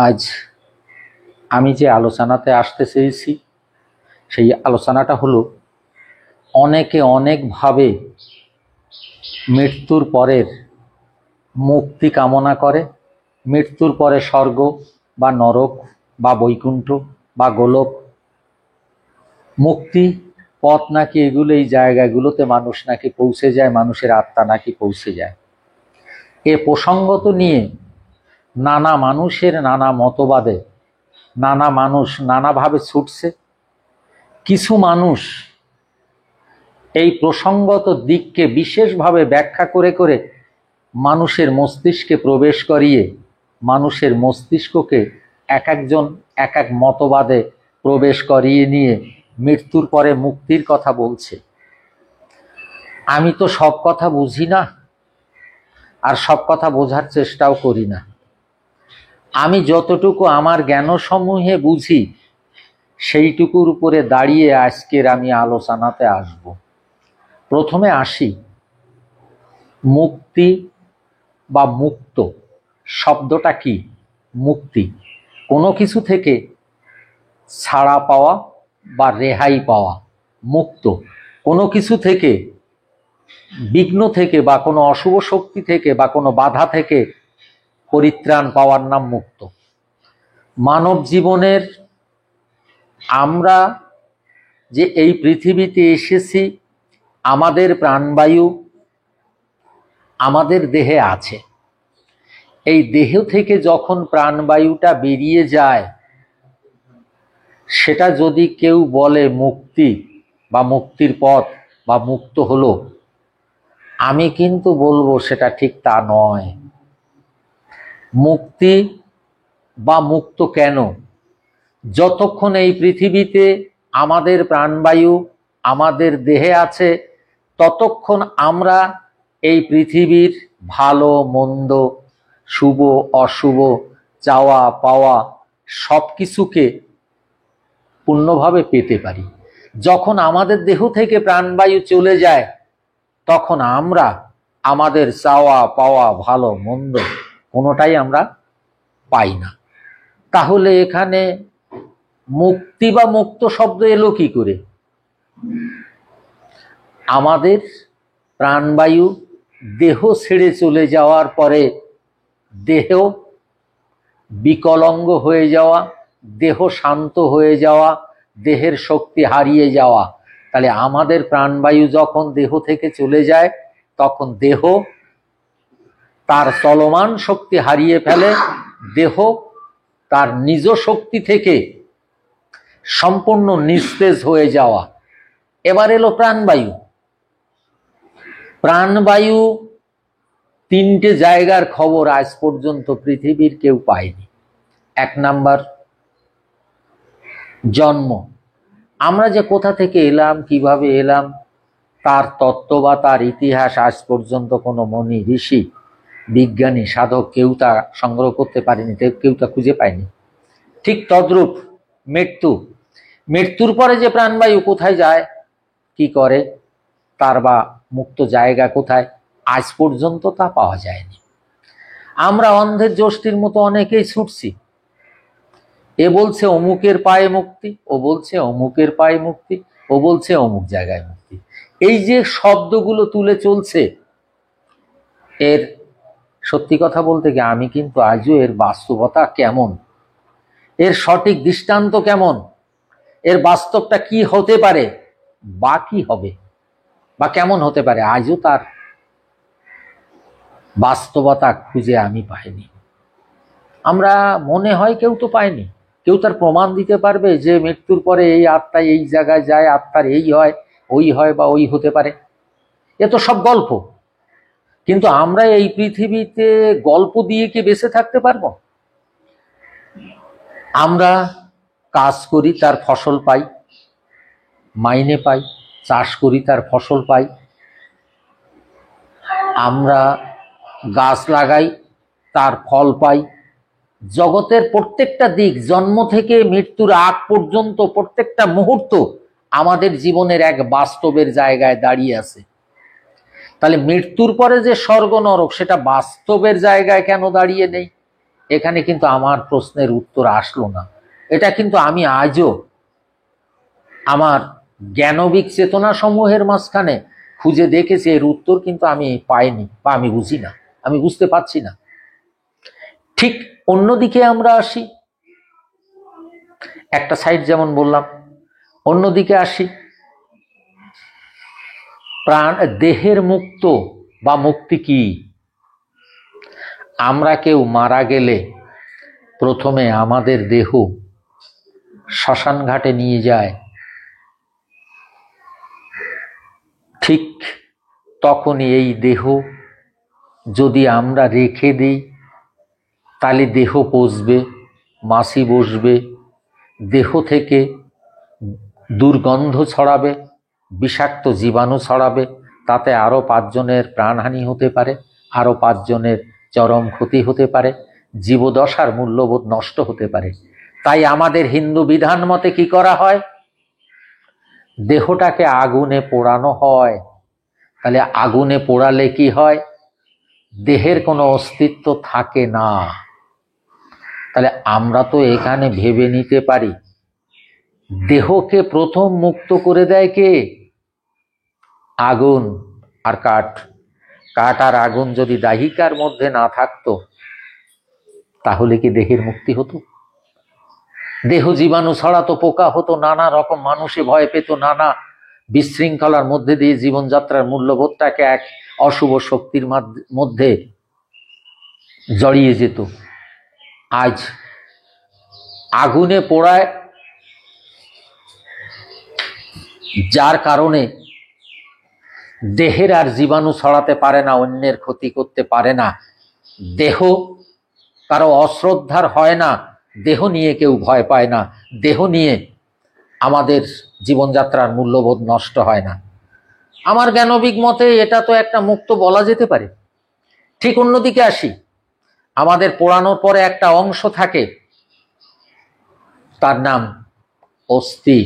আজ আমি যে আলোচনাতে আসতে চেয়েছি সেই আলোচনাটা হলো অনেকে অনেকভাবে মৃত্যুর পরের মুক্তি কামনা করে। মৃত্যুর পরে স্বর্গ বা নরক বা বৈকুণ্ঠ বা গোলক, মুক্তি পথ নাকি এগুলো, এই জায়গাগুলোতে মানুষ নাকি পৌঁছে যায়, মানুষের আত্মা নাকি পৌঁছে যায়। এ প্রসঙ্গত নিয়ে নানা মানুষের নানা মতবাদে নানা মানুষ নানাভাবে ছুটছে। কিছু মানুষ এই প্রসঙ্গত দিককে বিশেষভাবে ব্যাখ্যা করে করে মানুষের মস্তিষ্কে প্রবেশ করিয়ে মানুষের মস্তিষ্ককে এক একজন এক এক মতবাদে প্রবেশ করিয়ে নিয়ে মৃত্যুর পরে মুক্তির কথা বলছে। আমি তো সব কথা বুঝি না, আর সব কথা বোঝার চেষ্টাও করি না। আমি যতটুকু আমার জ্ঞানসমূহে বুঝি সেইটুকুর উপরে দাঁড়িয়ে আজকের আমি আলোচনাতে আসব। প্রথমে আসি মুক্তি বা মুক্ত শব্দটা কি। মুক্তি কোনো কিছু থেকে ছাড়া পাওয়া বা রেহাই পাওয়া। মুক্ত কোনো কিছু থেকে, বিঘ্ন থেকে বা কোনো অশুভ শক্তি থেকে বা কোনো বাধা থেকে পরিত্রাণ পাওয়ার নাম মুক্ত। মানব জীবনের আমরা যে এই পৃথিবীতে এসেছি, আমাদের প্রাণবায়ু আমাদের দেহে আছে। এই দেহ থেকে যখন প্রাণবায়ুটা বেরিয়ে যায়, সেটা যদি কেউ বলে মুক্তি বা মুক্তির পথ বা মুক্ত হলো, আমি কিন্তু বলবো সেটা ঠিক তা নয়। মুক্তি বা মুক্ত কেন? যতক্ষণ এই পৃথিবীতে আমাদের প্রাণবায়ু আমাদের দেহে আছে, ততক্ষণ আমরা এই পৃথিবীর ভালো মন্দ, শুভ অশুভ, চাওয়া পাওয়া সব কিছুকে পূর্ণভাবে পেতে পারি। যখন আমাদের দেহ থেকে প্রাণবায়ু চলে যায়, তখন আমরা আমাদের চাওয়া পাওয়া ভালো মন্দ কোনোটাই আমরা পাই না। তাহলে এখানে মুক্তি বা মুক্ত শব্দ এলো কি করে? আমাদের প্রাণবায়ু দেহ ছেড়ে চলে যাওয়ার পরে দেহ বিকলাঙ্গ হয়ে যাওয়া, দেহ শান্ত হয়ে যাওয়া, দেহের শক্তি হারিয়ে যাওয়া। তাহলে আমাদের প্রাণবায়ু যখন দেহ থেকে চলে যায়, তখন দেহ তার চলমান শক্তি হারিয়ে ফেলে। দেহ তার নিজ শক্তি থেকে সম্পূর্ণ নিস্তেজ হয়ে যাওয়া। এবার এলো প্রাণবায়ু। প্রাণবায়ু তিনটে জায়গার খবর আজ পর্যন্ত পৃথিবীর কেউ পায়নি। এক নাম্বার, জন্ম। আমরা যে কোথা থেকে এলাম, কিভাবে এলাম, তার তত্ত্ব বা তার ইতিহাস আজ পর্যন্ত কোনো মনি ঋষি বিজ্ঞানী সাধক কেউ তা সংগ্রহ করতে পারেনি, কেউ তা খুঁজে পায়নি। ঠিক তদ্রূপ মৃত্যু। মৃত্যুর পরে যে প্রাণবায়ু কোথায় যায়, কি করে, তার বা মুক্ত জায়গা কোথায়, আজ পর্যন্ত তা পাওয়া যায়নি। আমরা অন্ধের যষ্টির মতো অনেকেই ছুটছি। এ বলছে অমুকের পায়ে মুক্তি, ও বলছে অমুকের পায়ে মুক্তি, ও বলছে অমুক জায়গায় মুক্তি। এই যে শব্দগুলো তুলে চলছে, এর সত্যি কথা বলতে কি আমি কিন্তু আজও এর বাস্তবতা কেমন, এর সঠিক দৃষ্টান্ত কেমন, এর বাস্তবটা কি হতে পারে বা কি হবে বা কেমন হতে পারে, আজও তার বাস্তবতা খুঁজে আমি পাইনি। আমরা মনে হয় কেউ তো পায়নি, কেউ তার প্রমাণ দিতে পারবে যে মৃত্যুর পরে এই আত্মা এই জায়গায় যায়, আত্মার এই হয়, ওই হয় বা ওই হতে পারে। এ তো সব গল্প। কিন্তু আমরা এই পৃথিবীতে গল্প দিয়ে কি বেঁচে থাকতে পারবো? আমরা কাজ করি, তার ফসল পাই, মাইনে পাই, চাষ করি, তার ফসল পাই। আমরা গাছ লাগাই, তার ফল পাই। জগতের প্রত্যেকটা দিক, জন্ম থেকে মৃত্যুর আগ পর্যন্ত প্রত্যেকটা মুহূর্ত আমাদের জীবনের এক বাস্তবের জায়গায় দাঁড়িয়ে আছে। তাহলে মৃত্যুর পরে যে স্বর্গ নরক, সেটা বাস্তবের জায়গায় কেন দাঁড়িয়ে নেই? এখানে কিন্তু আমার প্রশ্নের উত্তর আসলো না। এটা কিন্তু আমি আজও আমার জ্ঞানবিক চেতনা সমূহের মাঝখানে খুঁজে দেখেছি, এর উত্তর কিন্তু আমি পাইনি বা আমি বুঝি না, আমি বুঝতে পারছি না। ঠিক অন্যদিকে আমরা আসি, একটা সাইড যেমন বললাম, অন্যদিকে আসি, প্রাণ দেহের মুক্ত বা মুক্তি কি? আমরা কেউ মারা গেলে প্রথমে আমাদের দেহ শ্মশান ঘাটে নিয়ে যায়, ঠিক তখনই এই দেহ যদি আমরা রেখে দিই তাহলে দেহ পচবে, মাছি বসবে, দেহ থেকে দুর্গন্ধ ছড়াবে, বিষাক্ত জীবাণু ছড়াবে, তাতে আরো 5 জনের প্রাণহানি হতে পারে, আরো 5 জনের চরম ক্ষতি হতে পারে, জীবদশার মূল্যবোধ নষ্ট হতে পারে। তাই আমাদের হিন্দু বিধান মতে কি করা হয়? দেহটাকে আগুনে পোড়ানো হয়। তাহলে আগুনে পোড়ালে কি হয়? দেহের কোনো অস্তিত্ব থাকে না। তাহলে আমরা তো এখানে ভেবে নিতে পারি দেহকে প্রথম মুক্ত করে দেয় কে? আগুন আর কাঠ। কাঠ আর আগুন যদি দাহিকার মধ্যে না থাকতো তাহলে কি দেহের মুক্তি হতো? দেহ জীবাণু ছড়াতো, পোকা হতো, নানা রকম মানুষে ভয় পেত, নানা বিশৃঙ্খলার মধ্যে দিয়ে জীবনযাত্রার মূল্যবোধটাকে এক অশুভ শক্তির মধ্যে জড়িয়ে যেত। আজ আগুনে পোড়ায়, যার কারণে দেহের আর জীবাণু ছড়াতে পারে না, অন্যের ক্ষতি করতে পারে না, দেহ কারো অশ্রদ্ধার হয় না, দেহ নিয়ে কেউ ভয় পায় না, দেহ নিয়ে আমাদের জীবনযাত্রার মূল্যবোধ নষ্ট হয় না। আমার জ্ঞানবিক মতে এটা তো একটা মুক্ত বলা যেতে পারে। ঠিক অন্যদিকে আসি, আমাদের পোড়ানোর পরে একটা অংশ থাকে, তার নাম অস্থি।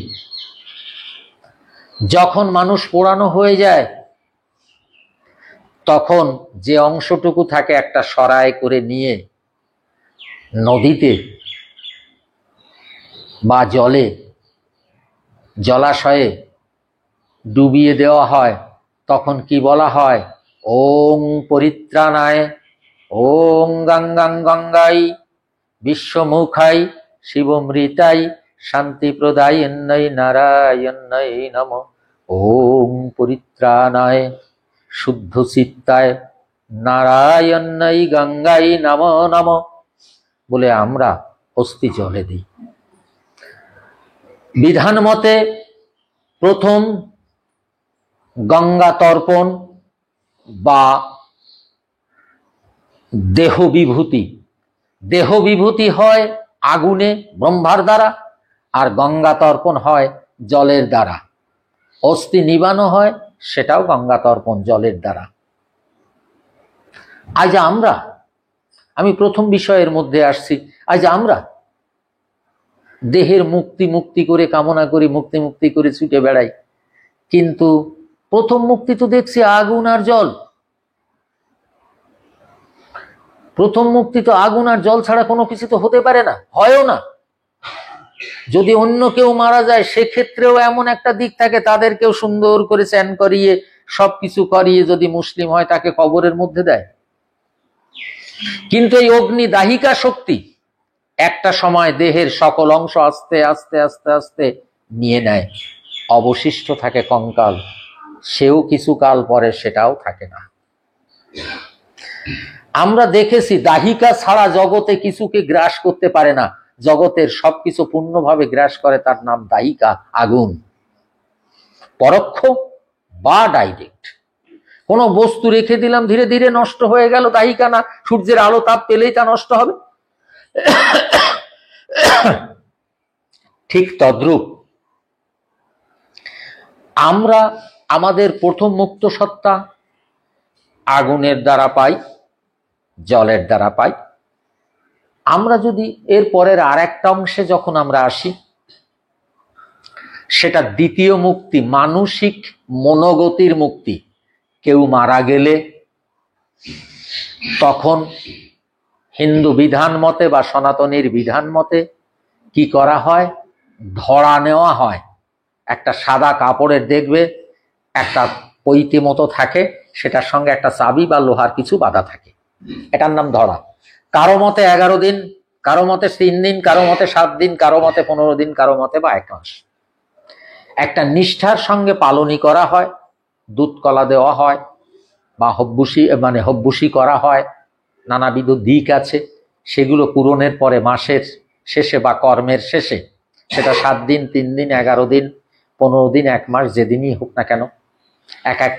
যখন মানুষ পোড়ানো হয়ে যায় তখন যে অংশটুকু থাকে একটা সরায় করে নিয়ে নদীতে বা জলে, জলাশয়ে ডুবিয়ে দেওয়া হয়। তখন কি বলা হয়? ওং পরিত্রাণায়, ওং গঙ্গাং গঙ্গাই, বিশ্বমুখাই, শিবমৃতাই, শান্তি প্রদায়ন্যই নারায়ণই নম। ওং পরিত্রাণায়, শুদ্ধ চিত্তায়, নারায়ণই গঙ্গাই নম নম বলে আমরা অস্থি জলে দিই। বিধান মতে প্রথম গঙ্গা তর্পণ বা দেহ বিভূতি, দেহ বিভূতি হয় আগুনে ব্রহ্মার দ্বারা, আর গঙ্গা তর্পণ হয় জলের দ্বারা। অস্থি নিবানো হয়, সেটাও গঙ্গা তর্পণ জলের দ্বারা। আজ আমি প্রথম বিষয়ের মধ্যে আসছি, আজ আমরা দেহের মুক্তি মুক্তি করে কামনা করি, মুক্তি মুক্তি করে ছুটে বেড়াই, কিন্তু প্রথম মুক্তি তো দেখছি আগুন আর জল। প্রথম মুক্তি তো আগুন আর জল ছাড়া কোনো কিছু তো হতে পারে না, হয়ও না। যদি অন্য কেউ মারা যায় সেক্ষেত্রেও এমন একটা দিক থাকে, তাদেরকেও সুন্দর করে স্নান করিয়ে সবকিছু করিয়ে যদি মুসলিম হয় তাকে কবরের মধ্যে দেয়। কিন্তু এই অগ্নি দাহিকা শক্তি একটা সময় দেহের সকল অংশ আস্তে আস্তে আস্তে আস্তে নিয়ে নেয়, অবশিষ্ট থাকে কঙ্কাল, সেও কিছু কাল পরে সেটাও থাকে না। আমরা দেখেছি দাহিকা ছাড়া জগতে কিছুকে গ্রাস করতে পারে না, জগতের সবকিছু পূর্ণভাবে গ্রাস করে, তার নাম দাহিকা, আগুন। পরোক্ষ বা ডাইরেক্ট কোনো বস্তু রেখে দিলাম, ধীরে ধীরে নষ্ট হয়ে গেল, দাহিকা না? সূর্যের আলো তাপ পেলেই তা নষ্ট হবে। ঠিক তদ্রূপ আমরা আমাদের প্রথম মুক্ত সত্তা আগুনের দ্বারা পাই, জলের দ্বারা পাই। আমরা যদি এর পরের আর একটা অংশে যখন আমরা আসি, সেটা দ্বিতীয় মুক্তি, মানসিক মনোগতির মুক্তি। কেউ মারা গেলে তখন হিন্দু বিধান মতে বা সনাতনীর বিধান মতে কি করা হয়, ধরা নেওয়া হয়। একটা সাদা কাপড়ের দেখবে একটা পৈতে মতো থাকে, সেটার সঙ্গে একটা চাবি বা লোহার কিছু বাঁধা থাকে, এটার নাম ধরা। কারো মতে 11 দিন, কারো মতে 3 দিন, কারো মতে 7 দিন, কারো মতে 15 দিন, কারো মতে বা 1 মাস। একটা নিষ্ঠার সঙ্গে পালনই করা হয়, দুধ কলা দেওয়া হয় বা হব্বুসি করা হয়, নানাবিধ দিক আছে। সেগুলো পূরণের পরে মাসের শেষে বা কর্মের শেষে, সেটা 7 দিন, 3 দিন, 11 দিন, 15 দিন, 1 মাস, যেদিনই হোক না কেন, এক এক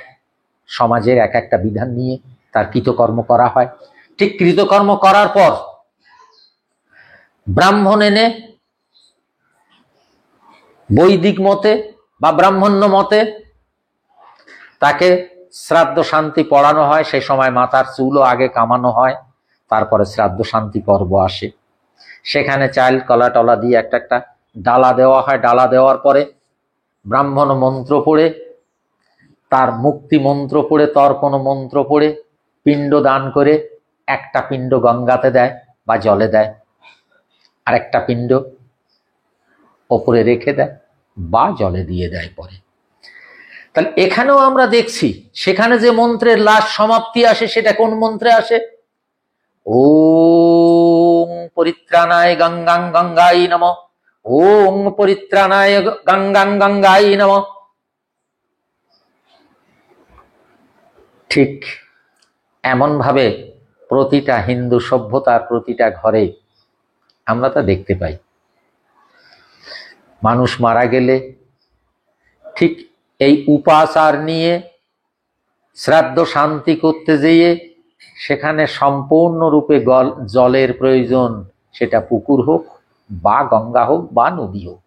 সমাজের এক একটা বিধান নিয়ে তার কৃতকর্ম করা হয়। ঠিক কৃতকর্ম করার পর ব্রাহ্মণ এনে বৈদিক মতে বা ব্রাহ্মণ্য মতে তাকে শ্রাদ্ধ শান্তি পড়ানো হয়। সেই সময় মাথার চুলও আগে কামানো হয়, তারপরে শ্রাদ্ধ শান্তি পর্ব আসে। সেখানে চাল কলা টলা দিয়ে একটা একটা ডালা দেওয়া হয়। ডালা দেওয়ার পরে ব্রাহ্মণ মন্ত্র পড়ে, তার মুক্তি মন্ত্র পড়ে, তর্পণ মন্ত্র পড়ে পিণ্ড দান করে একটা পিণ্ড গঙ্গাতে দেয় বা জলে দেয়, আর একটা পিণ্ড ওপরে রেখে দেয় বা জলে দিয়ে দেয় পরে। তাহলে এখানেও আমরা দেখছি, সেখানে যে মন্ত্রের লাস্ট সমাপ্তি আসে সেটা কোন মন্ত্রে আসে? ওং পরিত্রাণায় গঙ্গাং গঙ্গাই নমঃ, ওং পরিত্রাণায় গঙ্গাং গঙ্গাই নমঃ। ঠিক এমন ভাবে প্রতিটা হিন্দু সভ্যতার প্রতিটা ঘরে আমরা তা দেখতে পাই। মানুষ মারা গেলে ঠিক এই উপাচার নিয়ে শ্রাদ্ধ শান্তি করতে যেয়ে সেখানে সম্পূর্ণরূপে জলের প্রয়োজন, সেটা পুকুর হোক বা গঙ্গা হোক বা নদী হোক।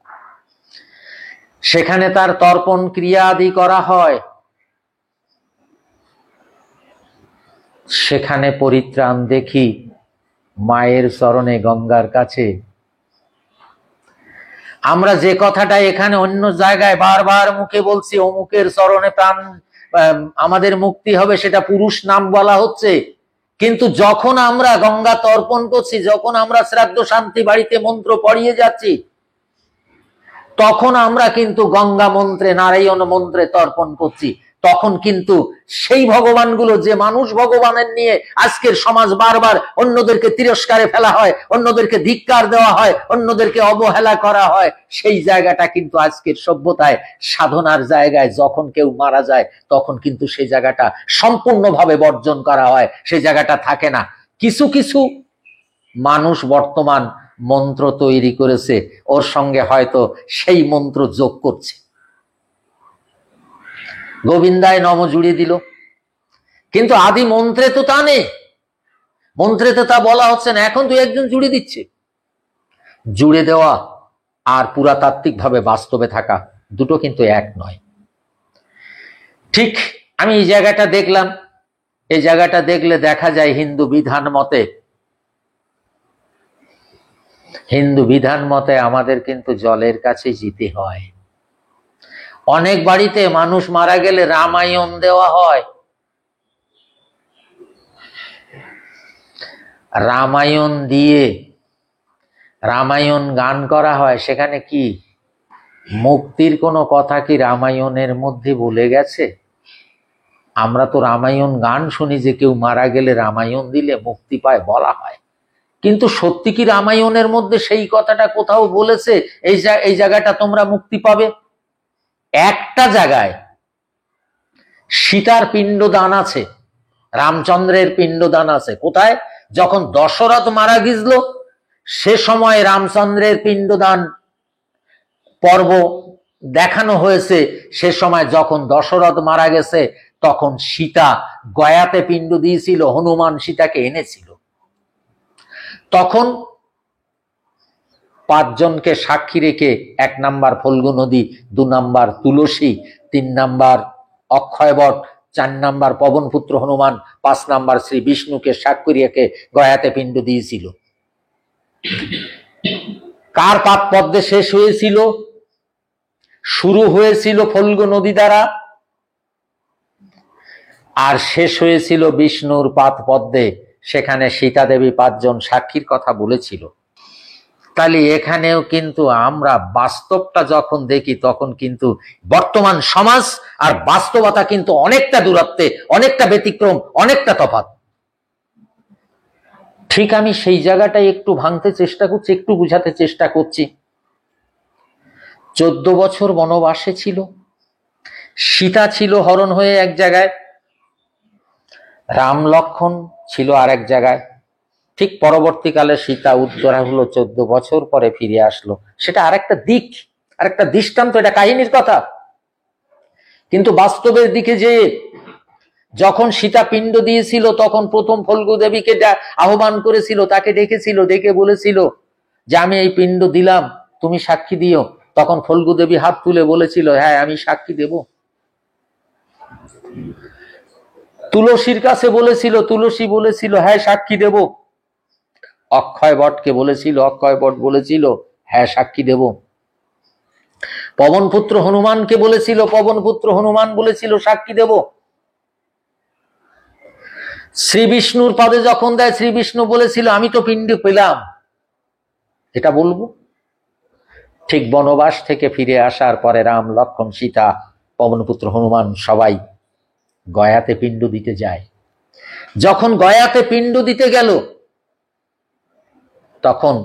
সেখানে তার তর্পণ ক্রিয়া আদি করা হয়। সেখানে পরিত্রাণ দেখি মায়ের চরণে, গঙ্গার কাছে। আমরা যে কথাটা এখানে অন্য জায়গায় বারবার মুখে বলছি, অমুকের চরণে প্রাণ আমাদের মুক্তি হবে, সেটা পুরুষ নাম বলা হচ্ছে। কিন্তু যখন আমরা গঙ্গা তর্পণ করছি, যখন আমরা শ্রাদ্ধ শান্তি বাড়িতে মন্ত্র পড়িয়ে যাচ্ছি, তখন আমরা কিন্তু গঙ্গা মন্ত্রে, নারায়ণ মন্ত্রে তর্পণ করছি। তখন কিন্তু সেই ভগবানগুলো, যে মানুষ ভগবানের নিয়ে আজকের সমাজ বারবার অন্যদেরকে তিরস্কারে ফেলা হয়, অন্যদেরকে ধিক্কার দেওয়া হয়, অন্যদেরকে অবহেলা করা হয়, সেই জায়গাটা কিন্তু আজকের সভ্যতায় সাধনার জায়গায় যখন কেউ মারা যায় তখন কিন্তু সেই জায়গাটা সম্পূর্ণভাবে বর্জন করা হয়, সেই জায়গাটা থাকে না। কিছু কিছু মানুষ বর্তমান মন্ত্র তৈরি করেছে, ওর সঙ্গে হয়তো সেই মন্ত্র যোগ করছে, গোবিন্দায় নম জুড়ে দিল। কিন্তু আদি মন্ত্রে তো তা নেই, মন্ত্রে তো তা বলা হচ্ছে না। এখন তুই একজন জুড়ে দিচ্ছে। জুড়ে দেওয়া আর পুরাতাত্ত্বিক ভাবে বাস্তবে থাকা দুটো কিন্তু এক নয়। ঠিক আমি এই জায়গাটা দেখলাম, এই জায়গাটা দেখলে দেখা যায় হিন্দু বিধান মতে আমাদের কিন্তু জলের কাছে যেতে হয়। অনেক বাড়িতে মানুষ মারা গেলে রামায়ণ দেওয়া হয়, রামায়ণ দিয়ে রামায়ণ গান করা হয়। সেখানে কি মুক্তির কোনো কথা কি রামায়ণের মধ্যে বলে গেছে? আমরা তো রামায়ণ গান শুনি যে কেউ মারা গেলে রামায়ণ দিলে মুক্তি পায়, বলা হয়। কিন্তু সত্যি কি রামায়ণের মধ্যে সেই কথাটা কোথাও বলেছে এই জায়গাটা তোমরা মুক্তি পাবে? একটা জায়গায় সীতার পিণ্ডদান আছে, রামচন্দ্রের পিণ্ডদান আছে। কোথায়? যখন দশরথ মারা গিয়েছিল সে সময় রামচন্দ্রের পিণ্ডদান পর্ব দেখানো হয়েছে। সে সময় যখন দশরথ মারা গেছে তখন সীতা গয়াতে পিণ্ড দিয়েছিল, হনুমান সীতাকে এনেছিল। তখন 5 জনকে সাক্ষী রেখে, 1 নাম্বার ফল্গু নদী, 2 নাম্বার তুলসী, 3 নাম্বার অক্ষয়বট, 4 নাম্বার পবনপুত্র হনুমান, 5 নাম্বার শ্রী বিষ্ণুকে সাক্ষী রেখে গয়াতে পিণ্ড দিয়েছিল। কার পাপ পদ্মে শেষ হয়েছিল? শুরু হয়েছিল ফল্গু নদী দ্বারা আর শেষ হয়েছিল বিষ্ণুর পাদ পদ্মে। সেখানে সীতা দেবী 5 জন সাক্ষীর কথা বলেছিল। তাহলে এখানেও কিন্তু আমরা বাস্তবটা যখন দেখি তখন কিন্তু বর্তমান সমাজ আর বাস্তবতা কিন্তু অনেকটা দূরত্বে, অনেকটা ব্যতিক্রম, অনেকটা তফাৎ। ঠিক আমি সেই জায়গাটাই একটু ভাঙতে চেষ্টা করছি, একটু বুঝাতে চেষ্টা করছি। 14 বছর বনবাসে ছিল, সীতা ছিল হরণ হয়ে এক জায়গায়, রাম লক্ষণ ছিল আর এক জায়গায়। ঠিক পরবর্তীকালে সীতা উদ্ধার হলো, 14 বছর পরে ফিরে আসলো। সেটা আরেকটা দিক, আরেকটা দৃষ্টান্ত, এটা কাহিনীর কথা। কিন্তু বাস্তবের দিকে যে যখন সীতা পিণ্ড দিয়েছিল তখন প্রথম ফল্গু দেবীকে আহ্বান করেছিল, তাকে ডেকেছিল, ডেকে বলেছিল যে আমি এই পিণ্ড দিলাম, তুমি সাক্ষী দিও। তখন ফল্গু দেবী হাত তুলে বলেছিল, হ্যাঁ আমি সাক্ষী দেব। তুলসীর কাছে বলেছিল, তুলসী বলেছিল হ্যাঁ সাক্ষী দেব। অক্ষয় বটকে বলেছিল, অক্ষয় বট বলেছিল হ্যাঁ সাক্ষী দেব। পবনপুত্র হনুমানকে বলেছিল, পবনপুত্র হনুমান বলেছিল সাক্ষী দেব। শ্রী বিষ্ণুর পদে যখন দেয়, শ্রী বিষ্ণু বলেছিল আমি তো পিণ্ড পেলাম, এটা বলবো। ঠিক বনবাস থেকে ফিরে আসার পরে রাম লক্ষণ সীতা পবনপুত্র হনুমান সবাই গয়াতে পিণ্ড দিতে যায়। যখন গয়াতে পিণ্ড দিতে গেল তখন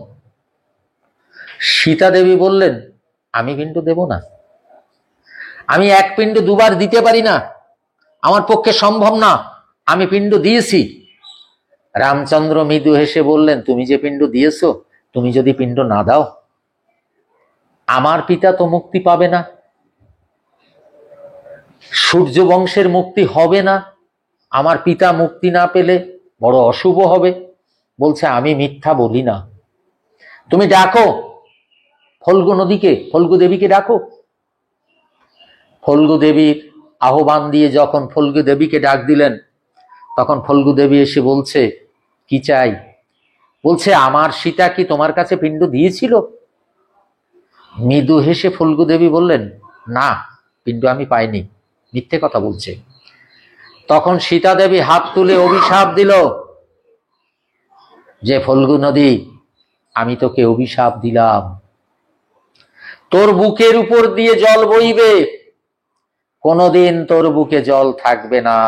সীতা দেবী বললেন আমি পিণ্ড দেব না, আমি এক পিণ্ড দুবার দিতে পারি না, আমার পক্ষে সম্ভব না, আমি পিণ্ড দিয়েছি। রামচন্দ্র মৃদু হেসে বললেন তুমি যে পিণ্ড দিয়েছো, তুমি যদি পিণ্ড না দাও আমার পিতা তো মুক্তি পাবে না, সূর্য বংশের মুক্তি হবে না, আমার পিতা মুক্তি না পেলে বড় অশুভ হবে। বলছে আমি মিথ্যা বলি না, তুমি ডাকো ফল্গু নদীকে, ফল্গু দেবীকে ডাকো। ফল্গু দেবীর আহ্বান দিয়ে যখন ফল্গু দেবীকে ডাক দিলেন তখন ফল্গু দেবী এসে বলছে কি চাই? বলছে আমার সীতা কি তোমার কাছে পিণ্ড দিয়েছিল? মৃদু হেসে ফল্গু দেবী বললেন না, পিণ্ড আমি পাইনি, মিথ্যে কথা বলছে। তখন সীতা দেবী হাত তুলে অভিশাপ দিল যে ফল্গু নদী আমি তোকে অভিশাপ দিলাম, তোর বুকের উপর দিয়ে জল বইবে, কোনদিন তোর বুকে জল থাকবে না।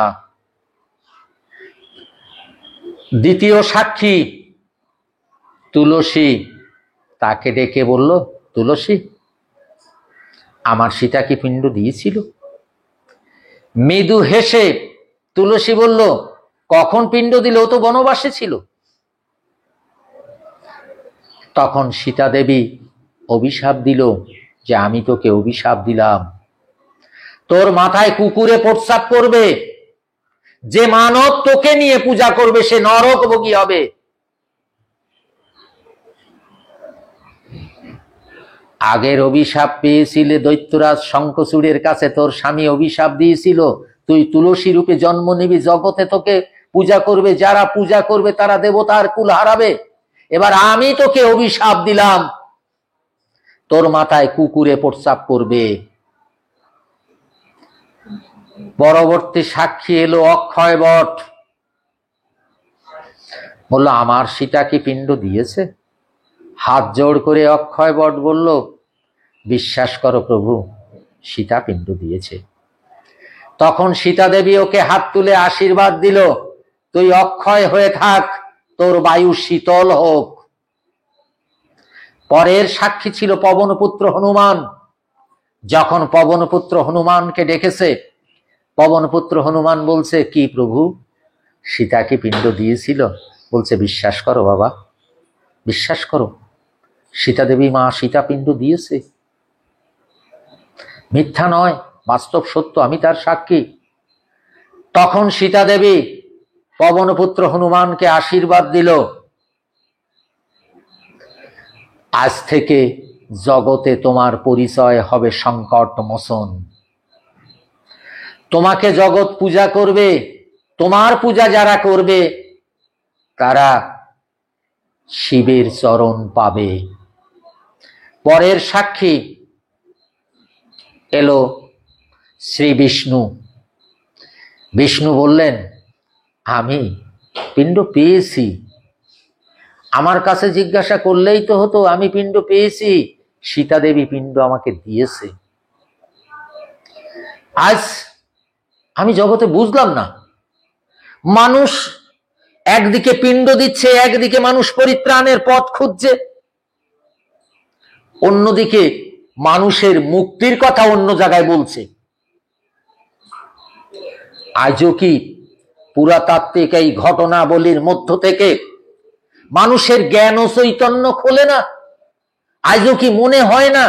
দ্বিতীয় সাক্ষী তুলসী, তাকে ডেকে বলল তুলসী আমার সীতা কি পিণ্ড দিয়েছিল? মৃদু হেসে তুলসী বলল কখন পিণ্ড দিল, ও তো বনবাসে ছিল। তখন সীতা দেবী অভিশাপ দিল যে আমি তোকে অভিশাপ দিলাম, তোর মাথায় কুকুরে প্রস্রাব করবে, যে মানব তোকে নিয়ে পূজা করবে সে নরকভোগী হবে। আগের অভিশাপ পেয়েছিলে দৈত্যরাজ শঙ্খচূড়ের কাছে, তোর স্বামী অভিশাপ দিয়েছিল তুই তুলসী রূপে জন্ম নিবি, জগতে তোকে পূজা করবে, যারা পূজা করবে তারা দেবতার কুল হারাবে। এবার আমি তোকে অভিশাপ দিলাম, তোর মাথায় কুকুরে প্রস্রাব করবে। পরবর্তী সাক্ষী এলো অক্ষয় বট, বলল আমার সীতা কি পিণ্ড দিয়েছে? হাত জোড় করে অক্ষয় বট বলল বিশ্বাস করো প্রভু, সীতা পিণ্ড দিয়েছে। তখন সীতা দেবী ওকে হাত তুলে আশীর্বাদ দিল তুই অক্ষয় হয়ে থাক, তোর বায়ু শীতল হোক। পরের সাক্ষী ছিল পবনপুত্র হনুমান। যখন পবনপুত্র হনুমানকে ডেকেছে, পবনপুত্র হনুমান বলছে কি প্রভু সীতা কি পিণ্ড দিয়েছিল? বলছে বিশ্বাস করো বাবা, বিশ্বাস করো, সীতা দেবী মা সীতা পিণ্ড দিয়েছে, মিথ্যা নয়, বাস্তব সত্য, আমি তার সাক্ষী। তখন সীতা দেবী পবনপুত্র হনুমানকে আশীর্বাদ দিল আজ থেকে জগতে তোমার পরিচয় হবে সংকট মোচন, তোমাকে জগৎ পূজা করবে, তোমার পূজা যারা করবে তারা শিবের চরণ পাবে। পরের সাক্ষী এলো শ্রী বিষ্ণু। বিষ্ণু বললেন আমি পিণ্ড পেয়েছি, আমার কাছে জিজ্ঞাসা করলেই তো হতো, আমি পিণ্ড পেয়েছি, সীতা দেবী পিণ্ড আমাকে দিয়েছে। আজ আমি জগতে বুঝলাম না, মানুষ একদিকে পিণ্ড দিচ্ছে, একদিকে মানুষ পরিত্রাণের পথ খুঁজছে, অন্যদিকে মানুষের মুক্তির কথা অন্য জায়গায় বলছে। আজও কি পুরাতাত্ত্বিক এই ঘটনাবলীর মধ্য থেকে মানুষের জ্ঞান ও চৈতন্য খোলে না? আজও কি মনে হয় না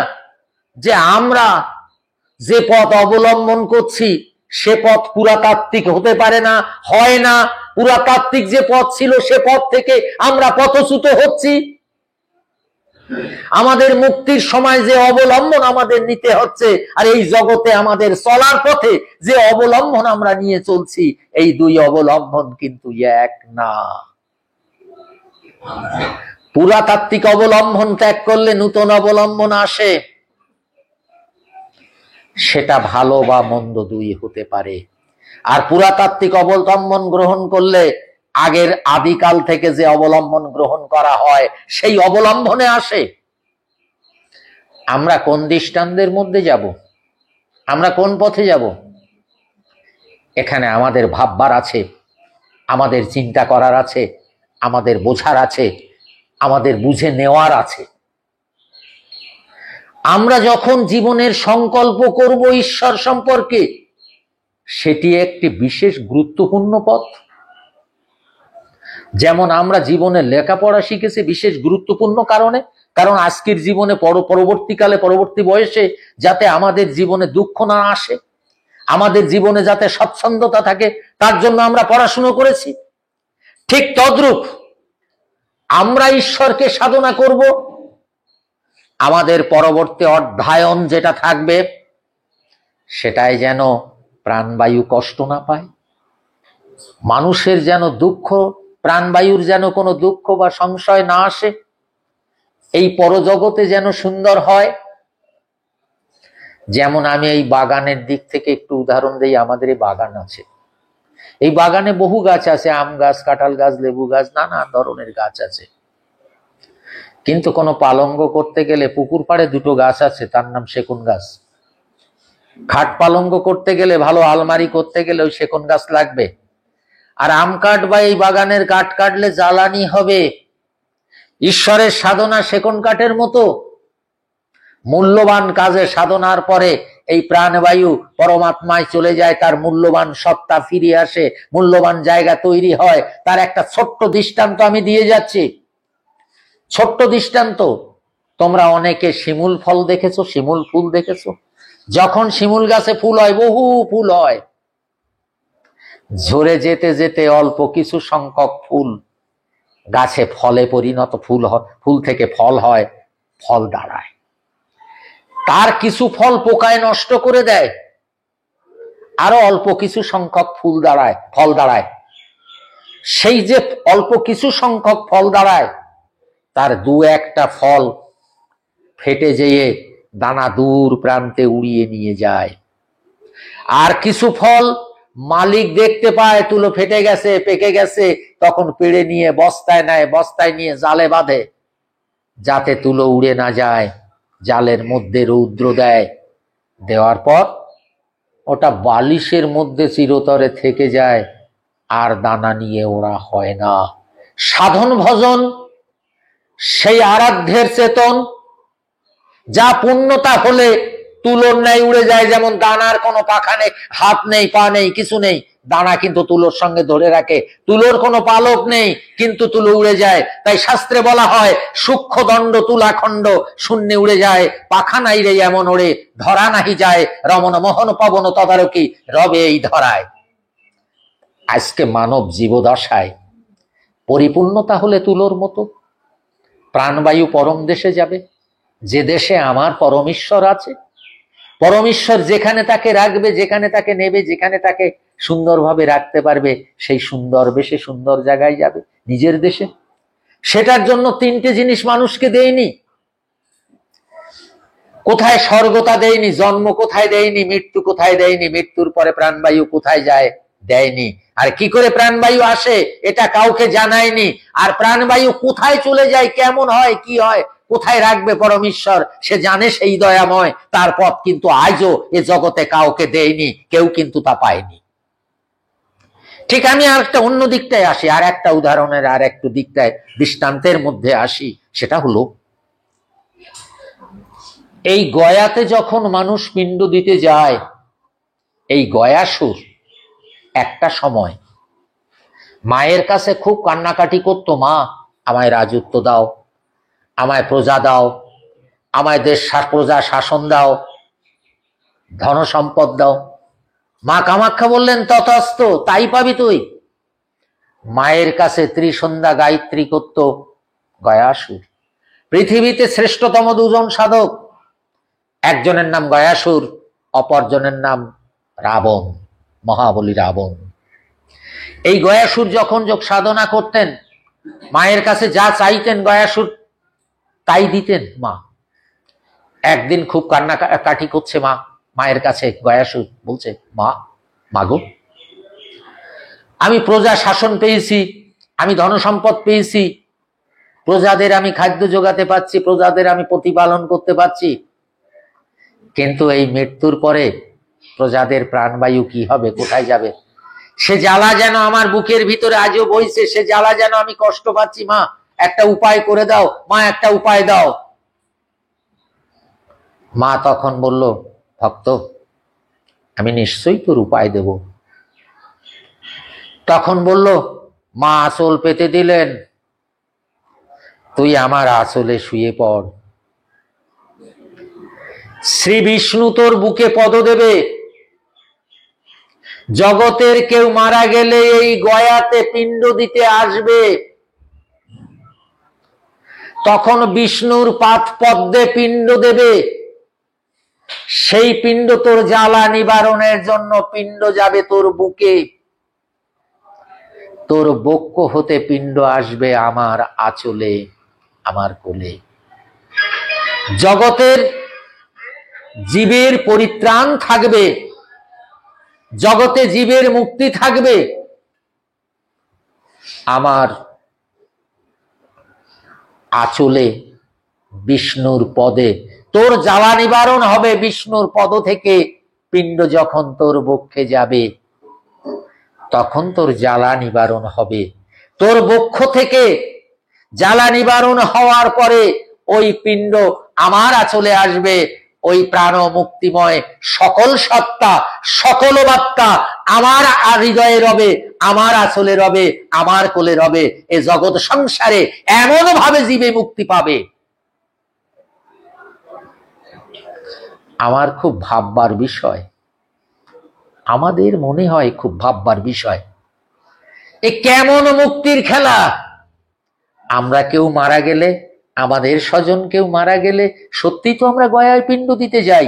যে আমরা যে পথ অবলম্বন করছি সে পথ পুরাতাত্ত্বিক হতে পারে না, হয় না? পুরাতাত্ত্বিক যে পথ ছিল সে পথ থেকে আমরা পথচ্যুত হচ্ছি। আমাদের মুক্তির সময় যে অবলম্বন আমাদের নিতে হচ্ছে, আর এই জগতে আমাদের চলার পথে যে অবলম্বন আমরা নিয়ে চলছি, এই দুই অবলম্বন কিন্তু এক না। পুরাতাত্ত্বিক অবলম্বন ত্যাগ করলে নূতন অবলম্বন আসে, সেটা ভালো বা মন্দ দুই হতে পারে। আর পুরাতাত্ত্বিক অবলম্বন গ্রহণ করলে আগের আদিকাল থেকে যে অবলম্বন গ্রহণ করা হয় সেই অবলম্বনে আসে। আমরা কোন দৃষ্টান্তের মধ্যে যাব? আমরা কোন পথে যাব? এখানে আমাদের ভাববার আছে, আমাদের চিন্তা করার আছে, আমাদের বোঝার আছে, আমাদের বুঝে নেওয়ার আছে। আমরা যখন জীবনের সংকল্প করব ঈশ্বর সম্পর্কে, সেটি একটি বিশেষ গুরুত্বপূর্ণ পথ। যেমন আমরা জীবনে লেখাপড়া শিখেছি বিশেষ গুরুত্বপূর্ণ কারণে, কারণ আজকের জীবনে পরবর্তীকালে পরবর্তী বয়সে যাতে আমাদের জীবনে দুঃখ না আসে, আমাদের জীবনে যাতে স্বচ্ছন্দতা থাকে, তার জন্য আমরা পড়াশুনো করেছি। ঠিক তদ্রূপ আমরা ঈশ্বরকে সাধনা করব, আমাদের পরবর্তী অধ্যয়ন যেটা থাকবে সেটাই যেন প্রাণবায়ু কষ্ট না পায়, মানুষের যেন দুঃখ, প্রাণবায়ুর যেন কোনো দুঃখ বা সংশয় না আসে, এই পরজগতে যেন সুন্দর হয়। যেমন আমি এই বাগানের দিক থেকে একটু উদাহরণ দেই। আমাদের এই বাগান আছে, এই বাগানে বহু গাছ আছে, আম গাছ, কাঁঠাল গাছ, লেবু গাছ, নানা ধরনের গাছ আছে। কিন্তু কোনো পালঙ্গ করতে গেলে পুকুর পাড়ে দুটো গাছ আছে, তার নাম সেগুন গাছ। খাট পালঙ্গ করতে গেলে, ভালো আলমারি করতে গেলে ওই সেগুন গাছ লাগবে। আর আম কাঠ বা এই বাগানের কাঠ কাটলে জ্বালানি হবে। ঈশ্বরের সাধনা সেগুন কাঠের মতো মূল্যবান কাজে সাধনার পরে এই প্রাণবায়ু পরমাত্মায় চলে যায়, তার মূল্যবান সত্তা ফিরে আসে, মূল্যবান জায়গা তৈরি হয়। তার একটা ছোট্ট দৃষ্টান্ত আমি দিয়ে যাচ্ছি। ছোট্ট দৃষ্টান্ত, তোমরা অনেকে শিমুল ফল দেখেছো, শিমুল ফুল দেখেছো? যখন শিমুল গাছে ফুল হয়, বহু ফুল হয়, ঝরে যেতে যেতে অল্প কিছু সংখ্যক ফুল গাছে ফলে পরিণত, ফুল থেকে ফল হয়, ফল দাঁড়ায়। তার কিছু ফল পোকায় নষ্ট করে দেয়, আরো অল্প কিছু সংখ্যক ফল দাঁড়ায়। সেই যে অল্প কিছু সংখ্যক ফল দাঁড়ায়, তার দু একটা ফল ফেটে যেয়ে দানা দূর প্রান্তে উড়িয়ে নিয়ে যায়। আর কিছু ফল মালিক দেখতে পায় তুলো ফেটে গেছে, পেকে গেছে, তখন পেড়ে নিয়ে বস্তায় নেয়, বস্তায় নিয়ে জালে বাঁধে যাতে তুলো উড়ে না যায়। জালের মধ্যে রৌদ্র দেয়, দেওয়ার পর ওটা বালিশের মধ্যে চিরতরে থেকে যায়, আর দানা নিয়ে ওরা হয় না। সাধন ভজন সেই আরাধ্যের চেতন, যা পূর্ণতা হলে তুলোর ন্যায় উড়ে যায়। যেমন দানার কোনো পাখা নেই, হাত নেই, পা নেই, কিছু নেই, দানা কিন্তু তুলোর সঙ্গে ধরে রাখে। তুলোর কোনো পালক নেই, কিন্তু তুলো উড়ে যায়। তাই শাস্ত্রে বলা হয়, সূক্ষ্ম দণ্ড তুলাখণ্ড শূন্যে উড়ে যায়, পাখা নাই রে এমন ওড়ে, ধরা নাহি যায় রমন মোহন পবন তদারকি রবে এই ধরায়। আজকে মানব জীবদশায় পরিপূর্ণতা হলে তুলোর মতো প্রাণবায়ু পরম দেশে যাবে, যে দেশে আমার পরমেশ্বর আছে। পরমেশ্বর যেখানে তাকে রাখবে, যেখানে তাকে নেবে, যেখানে তাকে সুন্দরভাবে রাখতে পারবে, সেই সুন্দর বেশে সুন্দর জায়গায় যাবে, নিজের দেশে। সেটার জন্য তিনটে জিনিস মানুষকে দেয়নি। কোথায় স্বর্গতা দেয়নি, জন্ম কোথায় দেয়নি, মৃত্যু কোথায় দেয়নি, মৃত্যুর পরে প্রাণবায়ু কোথায় যায়, দেয়নি। আর কি করে প্রাণবায়ু আসে এটা কাউকে জানায়নি। আর প্রাণবায়ু কোথায় চলে যায়, কেমন হয়, কি হয়, কোথায় রাখবে পরমেশ্বর সে জানে, সেই দয়াময়। তার পথ কিন্তু আজও এ জগতে কাউকে দেয়নি, কেউ কিন্তু তা পায়নি। ঠিক আমি আর একটা অন্য দিকটায় আসি, আর একটা উদাহরণের আর একটু দিকটায় দৃষ্টান্তের মধ্যে আসি। সেটা হলো এই গয়াতে যখন মানুষ পিণ্ড দিতে যায়, এই গয়াসুর একটা সময় মায়ের কাছে খুব কান্নাকাটি করতো, মা আমায় রাজত্ব দাও, আমায় প্রজা দাও, আমায় দেশ প্রজা শাসন দাও, ধন সম্পদ দাও। মা কামাখ্যা বললেন তথাস্তু, তাই পাবি তুই। মায়ের কাছে ত্রিসন্ধ্যা গায়ত্রী করত গয়াসুর। পৃথিবীতে শ্রেষ্ঠতম দুজন সাধক, একজনের নাম গয়াসুর, অপরজনের নাম রাবণ, মহাবলী রাবণ। এই গয়াসুর যখন যোগ সাধনা করতেন, মায়ের কাছে যা চাইতেন গয়াসুর তাই দিতেন মা। একদিন খুব কান্নাকাটি করছে মা মায়ের কাছে, গয়াসুর বলছে, মা মাগো, আমি প্রজা শাসন পেয়েছি, আমি ধনসম্পদ পেয়েছি, প্রজাদের আমি খাদ্য যোগাতে পারছি, প্রজাদের আমি প্রতিপালন করতে পারছি, কিন্তু এই মৃত্যুর পরে প্রজাদের প্রাণবায়ু কি হবে, কোথায় যাবে? সে জ্বালা যেন আমার বুকের ভিতরে আজও বইছে, সে জ্বালা যেন আমি কষ্ট পাচ্ছি। মা একটা উপায় করে দাও, মা একটা উপায় দাও। মা তখন বলল, ভক্ত আমি নিশ্চয়ই তোর উপায় দেব। তখন বলল, মা আঁচল পেতে দিলেন, তুই আমার আঁচলে শুয়ে পড়, শ্রী বিষ্ণু তোর বুকে পদ দেবে। জগতের কেউ মারা গেলে এই গয়াতে পিণ্ড দিতে আসবে, তখন বিষ্ণুর পাদ পদ্মে পিণ্ড দেবে। সেই পিণ্ড তোর জ্বালা নিবারণের জন্য পিণ্ড যাবে তোর বুকে, তোর বক্ষ হতে পিণ্ড আসবে আমার আঁচলে, আমার কোলে। জগতের জীবের পরিত্রাণ থাকবে, জগতে জীবের মুক্তি থাকবে, আমার আঁচলে বিষ্ণুর পদে তোর জ্বালা নিবারণ হবে। বিষ্ণুর পদ থেকে পিণ্ড যখন তোর বক্ষে যাবে, তখন তোর জ্বালা নিবারণ হবে। তোর বক্ষ থেকে জ্বালা নিবারণ হওয়ার পরে ওই পিণ্ড আমার আঁচলে আসবে। ওই প্রাণ মুক্তিময় সকল সত্তা, সকল বার্তা আমার হৃদয়ে রবে, আমার আঁচলে রবে, আমার কোলে রবে। এ জগৎ সংসারে এমন ভাবে জীবে মুক্তি পাবে। আমার খুব ভাববার বিষয়, আমাদের মনে হয় খুব ভাববার বিষয়, এ কেমন মুক্তির খেলা। আমরা কেউ মারা গেলে, আমাদের স্বজন কেউ মারা গেলে সত্যি তো আমরা গয়ায় পিণ্ড দিতে যাই,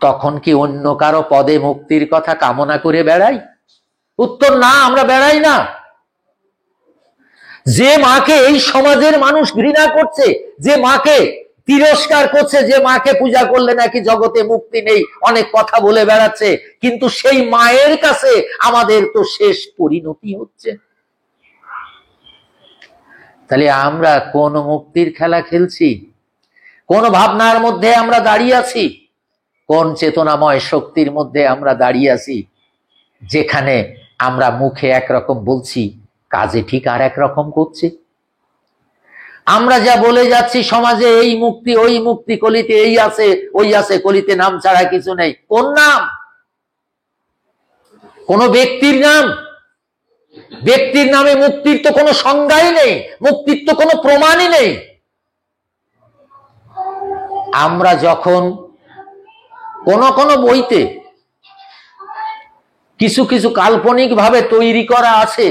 তখন কি অন্য কারো পদে মুক্তির কথা কামনা করে বেড়াই? উত্তর না, আমরা বেড়াই না। যে মাকে এই সমাজের মানুষ ঘৃণা করছে, যে মাকে তিরস্কার করছে, যে মাকে পূজা করলে নাকি জগতে মুক্তি নেই, অনেক কথা বলে বেড়াচ্ছে, কিন্তু সেই মায়ের কাছে আমাদের তো শেষ পরিণতি হচ্ছে। তাহলে আমরা কোন মুক্তির খেলা খেলছি? কোন ভাবনার মধ্যে আমরা দাঁড়িয়ে আছি? কোন চেতনাময় শক্তির মধ্যে আমরা দাঁড়িয়ে আছি, যেখানে আমরা মুখে একরকম বলছি, কাজে ঠিক আর একরকম করছি? আমরা যা বলে যাচ্ছি সমাজে এই মুক্তি ওই মুক্তি, কলিতে এই আছে ওই আছে, কলিতে নাম ছাড়া কিছু নেই। কোন নাম? কোন ব্যক্তির নাম? ব্যক্তির নামে মুক্তির তো কোনো সংজ্ঞাই নেই, মুক্তির তো কোনো প্রমাণই নেই। আমরা যখন কোন বইতে কিছু কিছু কাল্পনিক ভাবে তৈরি করা আছে,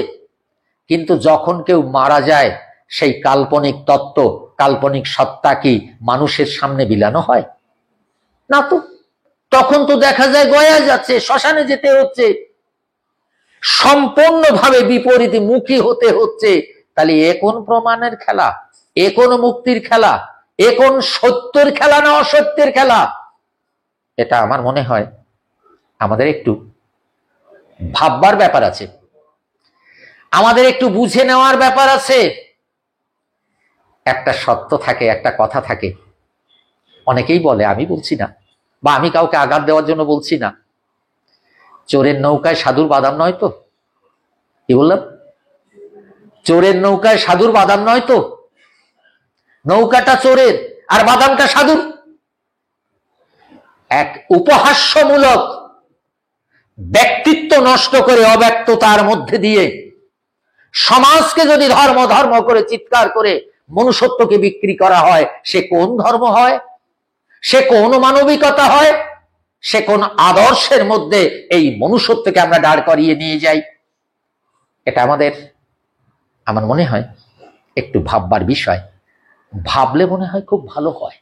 কিন্তু যখন কেউ মারা যায় সেই কাল্পনিক তত্ত্ব, কাল্পনিক সত্তা কি মানুষের সামনে বিলানো হয়? না তো। তখন তো দেখা যায় গয়া যাচ্ছে, শ্মশানে যেতে হচ্ছে, সম্পূর্ণভাবে বিপরীত মুখী হতে হচ্ছে। তাহলে এ কোন প্রমাণের খেলা? এ কোন মুক্তির খেলা? এ কোন সত্যের খেলা না অসত্যের খেলা? এটা আমার মনে হয় আমাদের একটু ভাববার ব্যাপার আছে, আমাদের একটু বুঝে নেওয়ার ব্যাপার আছে। একটা সত্য থাকে, একটা কথা থাকে, অনেকেই বলে, আমি বলছি না, বা আমি কাউকে আঘাত দেওয়ার জন্য বলছি না, চোরের নৌকায় সাধুর বাদাম নয় তো? কি বললাম? চোরের নৌকায় সাধুর বাদাম নয় তো? নৌকাটা চোরের আর বাদামটা সাধুর। এক উপহাস্যমূলক ব্যক্তিত্ব নষ্ট করে অব্যক্ততার মধ্যে দিয়ে সমাজকে যদি ধর্ম ধর্ম করে চিৎকার করে মনুষ্যত্বকে বিক্রি করা হয়, সে কোন ধর্ম হয়? সে কোন মানবিকতা হয়? সে কোন আদর্শের মধ্যে এই মনুষ্যত্বকে আমরা দাঁড় করিয়ে নিয়ে যাই? এটা আমার মনে হয় একটু ভাববার বিষয়। ভাবলে মনে হয় খুব ভালো হয়।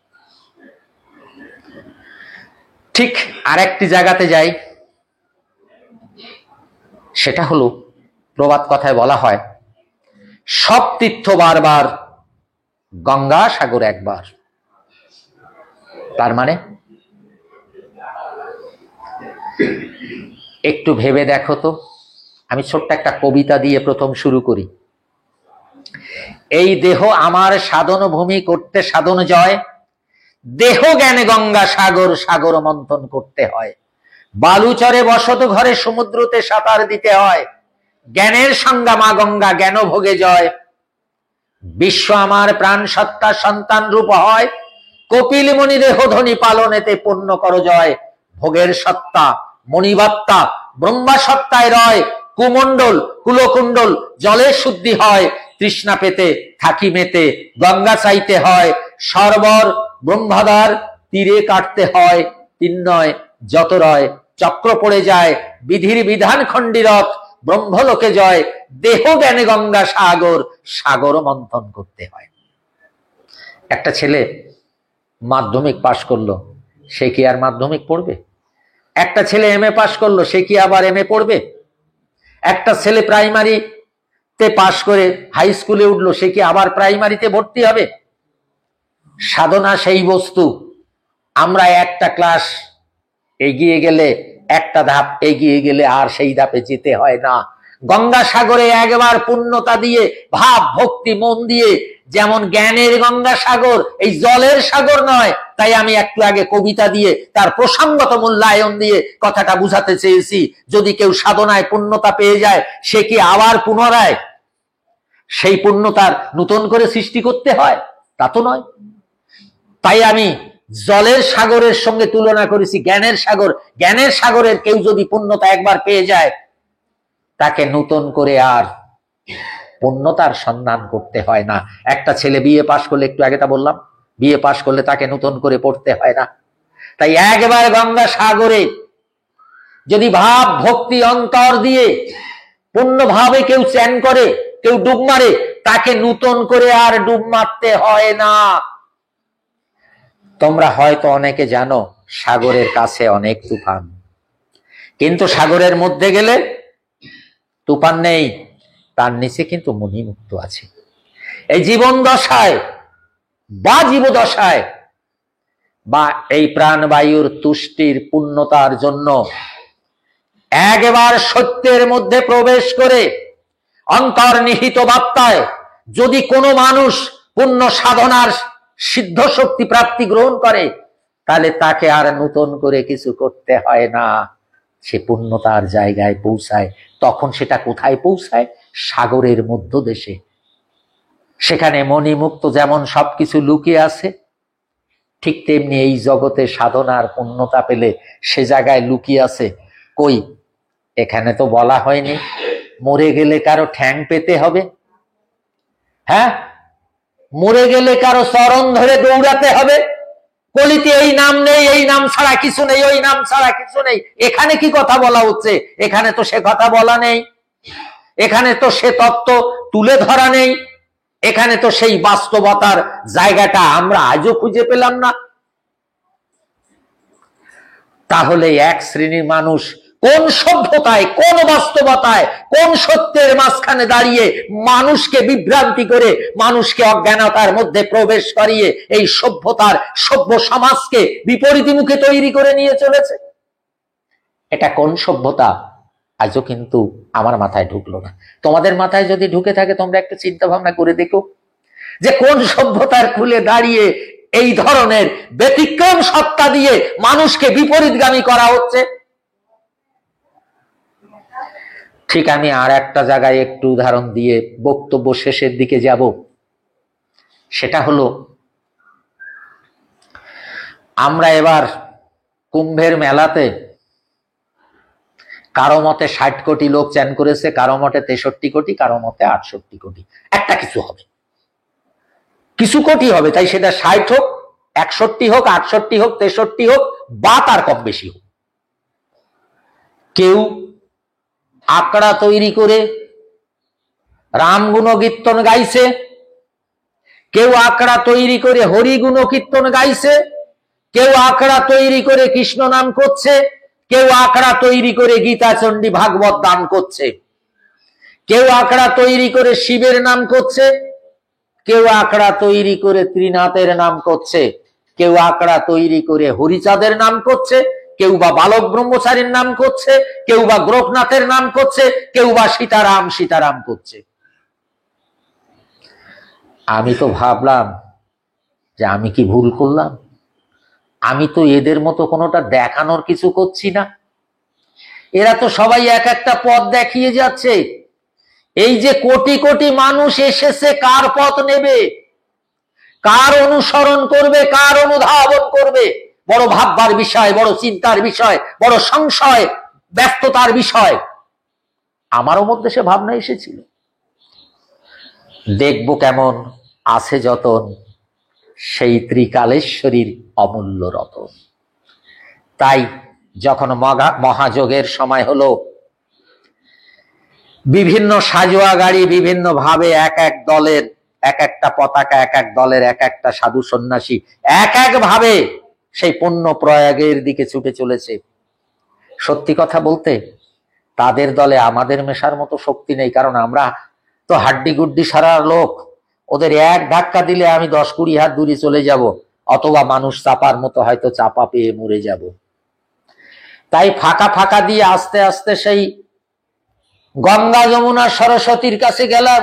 ঠিক আরেকটি জায়গাতে যাই, সেটা হলো প্রবাদ কথায় বলা হয়, সব তীর্থ বারবার, গঙ্গা সাগর একবার। তার মানে একটু ভেবে দেখো তো। আমি ছোট্ট একটা কবিতা দিয়ে প্রথম শুরু করি। এই দেহ আমার সাধন ভূমি করতে সাধন জয়, দেহ জ্ঞানে গঙ্গা সাগর, সাগর মন্থন করতে হয়। বালুচরে বসত ঘরে সমুদ্রতে সাঁতার দিতে হয়, জ্ঞানের সংজ্ঞা মা গঙ্গা, জ্ঞান ভোগে জয়। বিশ্ব আমার প্রাণ সত্তা সন্তান রূপ হয়, কপিল মুনি দেহ ধ্বনি পালনেতে পূর্ণ কর জয়। ভোগের সত্তা মণিবাত্তা ব্রহ্মা সত্তায় রয়, কুমণ্ডল কুলকুণ্ডল জলে শুদ্ধি হয়। তৃষ্ণা পেতে থাকি মেতে গঙ্গা চাইতে হয়, সরবর ব্রহ্মাদার তীরে কাটতে হয়। তিন্নয় যত রয় চক্র পড়ে যায়, বিধির বিধান খণ্ডিরত ব্রহ্মলোকে জয়। দেহ জ্ঞানে গঙ্গা সাগর, সাগর মন্থন করতে হয়। একটা ছেলে মাধ্যমিক পাশ করলো, সে কি আর মাধ্যমিক পড়বে? একটা ছেলে এমএ পাশ করলো, সে কি আবার এমএ পড়বে? একটা ছেলে প্রাইমারিতে পাশ করে হাই স্কুলে উঠলো, সে কি আবার প্রাইমারিতে ভর্তি হবে? সাধনা সেই বস্তু, আমরা একটা ক্লাস এগিয়ে গেলে, একটা ধাপ এগিয়ে গেলে আর সেই ধাপে যেতে হয় না। গঙ্গা সাগরে একবার পূর্ণতা দিয়ে, ভাব ভক্তি মন দিয়ে, যেমন জ্ঞানের গঙ্গা সাগর, এই জলের সাগর নয়। তাই আমি একটু আগে কবিতা দিয়ে তার প্রসঙ্গত মূল্যায়ন দিয়ে কথাটা বুঝাতে চেয়েছি। যদি কেউ সাধনায় পূর্ণতা পেয়ে যায়, সে কি আবার পুনরায় সেই পূর্ণতার নতুন করে সৃষ্টি করতে হয়? তা তো নয়। তাই আমি জলের সাগরের সঙ্গে তুলনা করেছি জ্ঞানের সাগর। জ্ঞানের সাগরের কেউ যদি পূর্ণতা একবার পেয়ে যায়, তাকে নতুন করে আর পূর্ণতার সন্ধান করতে হয় না। একটা ছেলে বিএ পাশ করলে, একটু আগে তা বললাম, বিএ পাশ করলে তাকে নতুন করে পড়তে হয় না। তাই একবার গঙ্গা সাগরে যদি ভাব ভক্তি অন্তর দিয়ে পূর্ণভাবে কেউ চ্যান করে, কেউ ডুব মারে, তাকে নতুন করে আর ডুব মারতে হয় না। তোমরা হয়তো অনেকে জানো সাগরের কাছে অনেক তুফান, কিন্তু সাগরের মধ্যে গেলে তুফান নেই, তার নিচে কিন্তু মণিমুক্ত আছে। এই জীবন দশায় বা জীবদশায় বা এই প্রাণবায়ুর তুষ্টির পূর্ণতার জন্য একবার সত্যের মধ্যে প্রবেশ করে অন্তর্নিহিত বার্তায় যদি কোনো মানুষ পূর্ণ সাধনার সিদ্ধ শক্তি প্রাপ্তি গ্রহণ করে, তাহলে তাকে আর নতুন করে কিছু করতে হয় না, সে পূর্ণতার জায়গায় পৌঁছায়। তখন সেটা কোথায় পৌঁছায়? সাগরের মধ্য দেশে। সেখানে মণিমুক্ত যেমন সবকিছু লুকিয়ে আছে, ঠিক তেমনি এই জগতে সাধনার পূর্ণতা পেলে সে জায়গায় লুকিয়ে আছে। কই, এখানে তো বলা হয়নি মরে গেলে কারো ঠ্যাং পেতে হবে। হ্যাঁ, মরে গেলে কারো চরণ ধরে দৌড়াতে হবে। কলিতে এই নাম নেই, এই নাম ছাড়া কিছু নেই, ওই নাম ছাড়া কিছু নেই। এখানে কি কথা বলা হচ্ছে? এখানে তো সে কথা বলা নেই, এখানে তো সে তত্ত্ব তুলে ধরা নেই, এখানে তো সেই বাস্তবতার জায়গাটা আমরা আজও খুঁজে পেলাম না। তাহলে এক শ্রেণীর মানুষ কোন সভ্যতায়, কোন বাস্তবতায়, কোন সত্যের মাঝখানে দাঁড়িয়ে মানুষকে বিভ্রান্তি করে, মানুষকে অজ্ঞানতার মধ্যে প্রবেশ করিয়ে এই সভ্যতার সভ্য সমাজকে বিপরীত মুখে তৈরি করে নিয়ে চলেছে? এটা কোন সভ্যতা আজও কিন্তু আমার মাথায় ঢুকলো না। তোমাদের মাথায় যদি ঢুকে থাকে তোমরা একটু চিন্তা ভাবনা করে দেখো যে কোন সভ্যতার খুলে দাঁড়িয়ে এই ধরনের ব্যতিক্রম সত্তা দিয়ে মানুষকে বিপরীতগামী করা হচ্ছে। ঠিক আমি আর একটা জায়গায় একটু উদাহরণ দিয়ে বক্তব্য শেষের দিকে যাব। সেটা হলো, আমরা এবার কুম্ভের মেলাতে কারো মতে 60 কোটি লোক চ্যান করেছে, কারো মতে 63 কোটি, কারো মতে 68 কোটি। একটা কিছু হবে, কিছু কোটি হবে, তাই সেটা 60 হোক, 61 হোক, 68 হোক, 63 হোক বা তার কম বেশি হোক। কেউ আঁকড়া তৈরি করে রাম গুণ কীর্তন গাইছে, কেউ আঁকড়া তৈরি করে হরি গুণ কীর্তন গাইছে, কেউ আঁকড়া তৈরি করে কৃষ্ণ নাম করছে, কেউ আঁকড়া তৈরি করে গীতা চণ্ডী ভাগবত দান করছে, কেউ আঁকড়া তৈরি করে শিবের নাম করছে, কেউ আঁকড়া তৈরি করে ত্রিনাথের নাম করছে, কেউ আঁকড়া তৈরি করে হরিচাঁদের নাম করছে, কেউ বা বালক ব্রহ্মচারীর নাম করছে, কেউ বা গোরখনাথের নাম করছে, কেউ বা সীতারাম সীতারাম করছে। আমি তো ভাবলাম যে আমি কি ভুল করলাম? আমি তো এদের মতো কোনোটা দেখানোর কিছু করছি না। এরা তো সবাই এক একটা পথ দেখিয়ে যাচ্ছে। এই যে কোটি কোটি মানুষ এসেছে, কার পথ নেবে, কার অনুসরণ করবে, কার অনুধাবন করবে, বড় ভাববার বিষয়, বড় চিন্তার বিষয়, বড় সংশয় ব্যস্ততার বিষয়। আমারও মধ্যে সে ভাবনা এসেছিল, দেখব কেমন আছে যতন সেই ত্রিকালেশ্বরীর অমূল্য রতন। তাই যখন মহাযোগের সময় হলো, বিভিন্ন সাজোয়া গাড়ি বিভিন্ন ভাবে এক এক দলের এক একটা পতাকা, এক এক দলের এক একটা সাধু সন্ন্যাসী এক এক ভাবে সেই পুণ্য প্রয়াগের দিকে ছুটে চলেছে। সত্যি কথা বলতে তাদের দলে আমাদের মেশার মতো শক্তি নেই, কারণ আমরা তো হাড্ডি গুড্ডি সারা লোক। ওদের এক ধাক্কা দিলে আমি 10-20 হাত দূরে চলে যাব, অথবা মানুষ চাপার মতো হয়তো চাপা পেয়ে মরে যাব। তাই ফাঁকা ফাঁকা দিয়ে আস্তে আস্তে সেই গঙ্গা যমুনা সরস্বতীর কাছে গেলাম।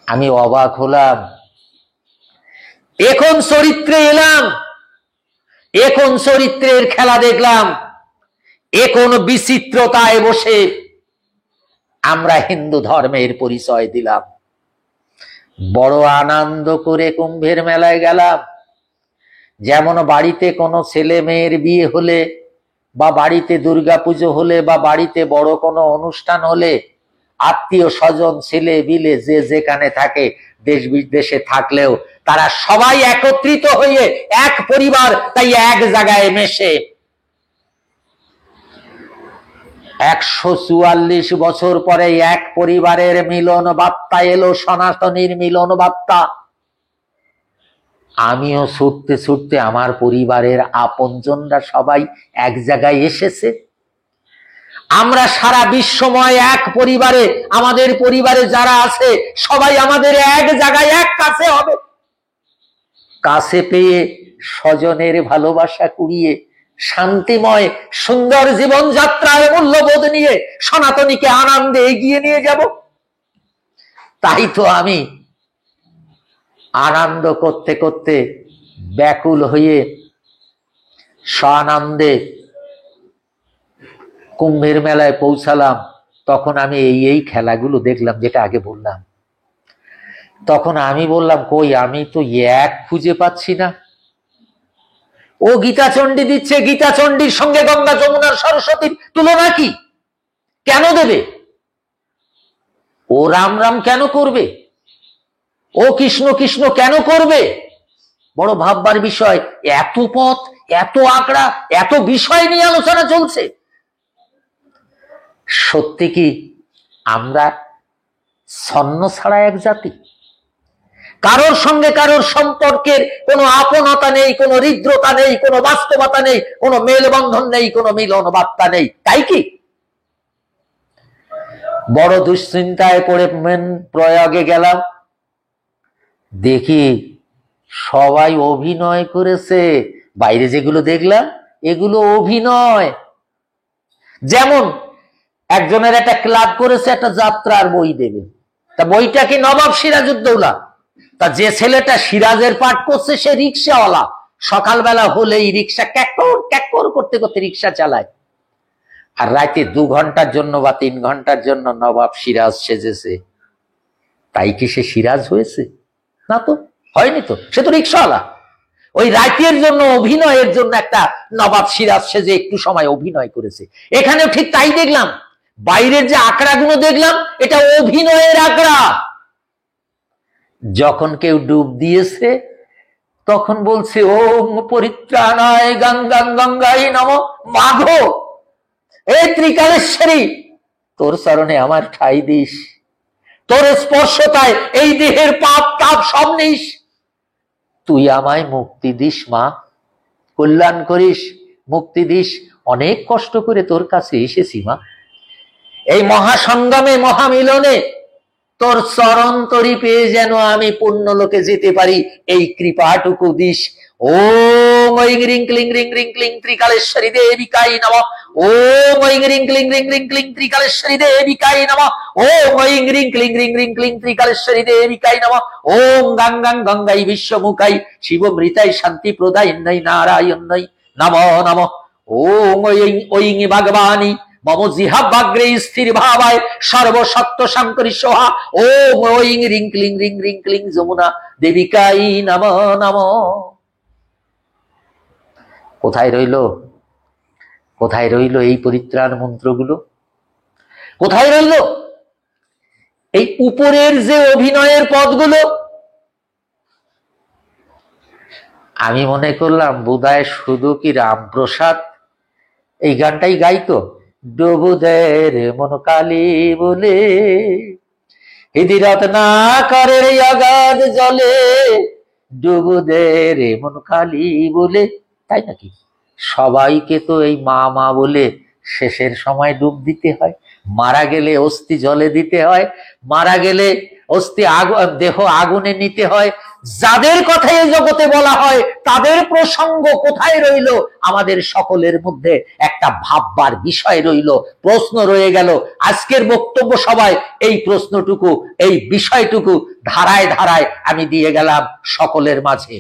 আমি অবাক হলাম, এখন চরিত্রে এলাম, এখন চরিত্রের খেলা দেখলাম, এখন বিচিত্রতায় বসে আমরা হিন্দু ধর্মের পরিচয় দিলাম। বড় আনন্দ করে কুম্ভের মেলায় গেলাম। যেমন বাড়িতে কোনো ছেলে মেয়ের বিয়ে হলে, বা বাড়িতে দুর্গাপুজো হলে, বা বাড়িতে বড় কোনো অনুষ্ঠান হলে আত্মীয় স্বজন ছেলে বিলে যে যেখানে থাকে, দেশ বিদেশে থাকলেও তারা সবাই একত্রিত হয়ে এক পরিবার, তাই এক জায়গায় মেশে 144 বছর পরে এক পরিবারের মিলন বার্তা এলো, সনাতনীর মিলন বার্তা। আমিও ছুটতে ছুটতে, আমার পরিবারের আপনজনরা সবাই এক জায়গায় এসেছে। আমরা সারা বিশ্বময় এক পরিবারে, আমাদের পরিবারে যারা আছে সবাই আমাদের এক জায়গায় এক কাছে হবে। কাছে পেয়ে স্বজনের ভালোবাসা কুড়িয়ে শান্তিময় সুন্দর জীবনযাত্রার মূল্যবোধ নিয়ে সনাতনীকে আনন্দে এগিয়ে নিয়ে যাব। তাই তো আমি আনন্দ করতে করতে ব্যাকুল হয়ে সানন্দে কুম্ভের মেলায় পৌঁছালাম। তখন আমি এই খেলাগুলো দেখলাম, যেটা আগে বললাম। তখন আমি বললাম, কই আমি তো এক খুঁজে পাচ্ছি না। ও গীতা চণ্ডী দিচ্ছে, গীতা চণ্ডীর সঙ্গে গঙ্গা যমুনার সরস্বতীর তুলনা কি? কেন দেবে? ও রাম রাম কেন করবে? ও কৃষ্ণ কৃষ্ণ কেন করবে? বড় ভাববার বিষয়। এত পথ, এত আঁকড়া, এত বিষয় নিয়ে আলোচনা চলছে। সত্যি কি আমরা ছন্ন ছাড়া এক জাতি? কারোর সঙ্গে কারোর সম্পর্কের কোনো আপনতা নেই, কোনো হৃদ্রতা নেই, কোনো বাস্তবতা নেই, কোনো মেলবন্ধন নেই, কোনো মিলন বার্তা নেই। তাই কি? বড় দুশ্চিন্তায় পড়ে মেন প্রয়াগে গেলাম, দেখি সবাই অভিনয় করেছে। বাইরে যেগুলো দেখলাম এগুলো অভিনয়। যেমন একজনের একটা ক্লাব করেছে, একটা যাত্রার বই দেবে, তা বইটা কি নবাব সিরাজউদ্দৌলা, তা যে ছেলেটা সিরাজের পাঠ করছে সে রিক্সাওয়ালা, সকালবেলা হলেই রিক্সা ক্যাকর ক্যাকর করতে করতে রিক্সা চালায়, আর রাতে 2 ঘন্টার জন্য বা 3 ঘন্টার জন্য নবাব সিরাজ সেজেছে, তাই কি সে সিরাজ হয়েছে? না তো, হয়নি তো, সে তো রিক্সাওয়ালা। ওই রাতের জন্য, অভিনয়ের জন্য একটা নবাব সিরাজ সেজে একটু সময় অভিনয় করেছে। এখানেও ঠিক তাই দেখলাম, বাইরের যে আঁকড়াগুলো দেখলাম এটা অভিনয়ের আঁকড়া। যখন কেউ ডুব দিয়েছে তখন বলছে ওম পরিত্রাণায় গঙ্গাং গঙ্গাই নমঃ, মাগো এ ত্রিকালেশ্বরী তোর চরণে আমার ঠাঁই দিস, তোর স্পর্শতায় এই দেহের পাপ তাপ সব নিস, তুই আমায় মুক্তি দিস মা, কল্যাণ করিস, মুক্তি দিস, অনেক কষ্ট করে তোর কাছে এসেছি মা, এই মহাসংগ্রামে মহামিলনে তোর চরণ তরি পেয়ে যেন আমি পুণ্যলোকে যেতে পারি, এই কৃপাটুকু দিস। ওম ঐং রিং ক্লিং রিং রিং ক্লিং ত্রিকালেশ্বরী দেবিকাই নমঃ, ওম ঐং রিং ক্লিং রিং রিং ক্লিং ত্রিকালেশ্বরী দেবিকাই নমঃ, ওম ঐং রিং ক্লিং রিং রিং ক্লিং ত্রিকালেশ্বরী দেবিকাই নমঃ, ওম গঙ্গাং গঙ্গাই বিশ্বমুখাই শিবমৃতাই শান্তি প্রদায়িন্যৈ নারায়ণ্যৈ নমঃ নমঃ, ওম ঐং ভগবানি মম জিহাব্বাগ্রে স্থির ভাবায় সর্বসত্য শঙ্করী সোহা, ওম ঐং রিং ক্লিং রিং রিং ক্লিং যমুনা দেবিকাই নমঃ নমঃ। কোথায় রইল, কোথায় রইল এই পরিত্রাণ মন্ত্রগুলো? কোথায় রইল এই উপরের যে অভিনয়ের পদগুলো? আমি মনে করলাম বোধহয় শুধু কি রামপ্রসাদ এই গানটাই গাইতো, ডুবুদের মন কালী বলে হিদিরত না করে অগাধ জলে, ডুবুদের মন কালী বলে, তাই নাকি? সবাইকে তো এই মা মা বলে শেষের সময় ডুব দিতে হয়, মারা গেলে অস্থি জলে দিতে হয়, মারা গেলে অস্থি দেহ আগুনে নিতে হয়। যাদের কথা এই জগতে বলা হয় তাদের প্রসঙ্গ কোথায় রইল? আমাদের সকলের মধ্যে একটা ভাববার বিষয় রইল, প্রশ্ন রয়ে গেল। আজকের বক্তব্য সবাই এই প্রশ্নটুকু, এই বিষয়টুকু ধারায় ধারায় আমি দিয়ে গেলাম সকলের মাঝে।